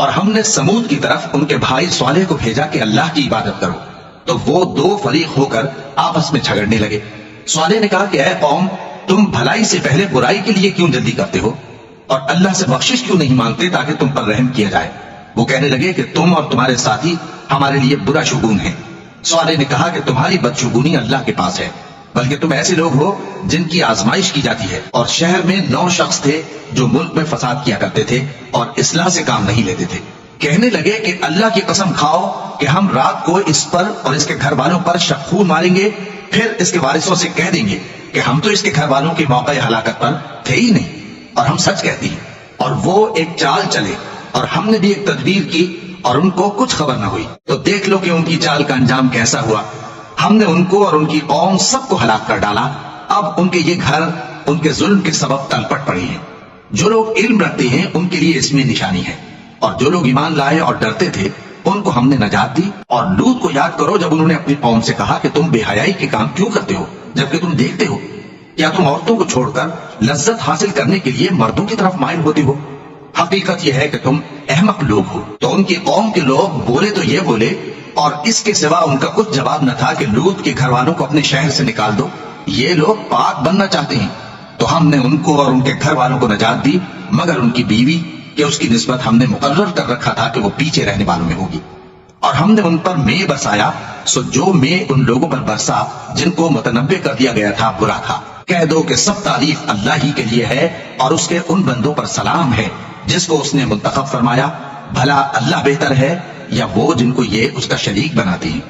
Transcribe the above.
اور ہم نے سمود کی طرف ان کے بھائی صالح کو بھیجا کہ اللہ کی عبادت کرو، تو وہ دو فریق ہو کر آپس میں جھگڑنے لگے۔ صالح نے کہا کہ اے قوم، تم بھلائی سے پہلے برائی کے لیے کیوں جلدی کرتے ہو اور اللہ سے بخشش کیوں نہیں مانگتے تاکہ تم پر رحم کیا جائے؟ وہ کہنے لگے کہ تم اور تمہارے ساتھی ہمارے لیے برا شگون ہیں۔ صالح نے کہا کہ تمہاری بدشگونی اللہ کے پاس ہے، بلکہ تم ایسے لوگ ہو جن کی آزمائش کی جاتی ہے۔ اور شہر میں 9 شخص تھے جو ملک میں فساد کیا کرتے تھے اور اصلاح سے کام نہیں لیتے تھے۔ کہنے لگے کہ اللہ کی قسم کھاؤ کہ ہم رات کو اس پر اور اس کے گھر والوں پر شخور ماریں گے، پھر اس کے وارثوں سے کہہ دیں گے کہ ہم تو اس کے گھر والوں کے موقع ہلاکت پر تھے ہی نہیں اور ہم سچ کہتی ہیں۔ اور وہ ایک چال چلے اور ہم نے بھی ایک تدبیر کی اور ان کو کچھ خبر نہ ہوئی، تو دیکھ لو کہ ان کی چال کا انجام کیسا ہوا۔ ہم نے ان کو اور ان کی قوم سب کو ہلاک کر ڈالا، اب ان کے یہ گھر ان کے ظلم کے سبب تلپٹ پڑی ہیں۔ جو لوگ علم رکھتے ہیں ان کے لیے اس میں نشانی ہے، اور جو لوگ ایمان لائے اور ڈرتے تھے ان کو ہم نے نجات دی۔ اور لوط کو یاد کرو جب انہوں نے اپنی قوم سے کہا کہ تم بے حیائی کے کام کیوں کرتے ہو جبکہ تم دیکھتے ہو؟ کیا تم عورتوں کو چھوڑ کر لذت حاصل کرنے کے لیے مردوں کی طرف مائل ہوتے ہو؟ حقیقت یہ ہے کہ تم احمق لوگ ہو۔ تو ان کی قوم کے لوگ بولے تو یہ بولے، اور اس کے سوا ان کا کچھ جواب نہ تھا کہ لوط کے گھر والوں کو اپنے شہر سے نکال دو، یہ لوگ پاک بننا چاہتے ہیں۔ تو ہم نے ان کو اور ان کے گھر والوں کو نجات دی، مگر ان کی بیوی کہ اس کی نسبت ہم نے مقرر کر رکھا تھا کہ وہ پیچھے رہنے والوں میں ہوگی۔ اور ہم نے ان پر مے برسایا، سو جو مے ان لوگوں پر برسا جن کو متنبع کر دیا گیا تھا برا تھا۔ کہہ دو کہ سب تعریف اللہ ہی کے لیے ہے اور اس کے ان بندوں پر سلام ہے جس کو اس نے منتخب فرمایا۔ بھلا اللہ بہتر ہے یا وہ جن کو یہ اس کا شریک بناتے ہیں؟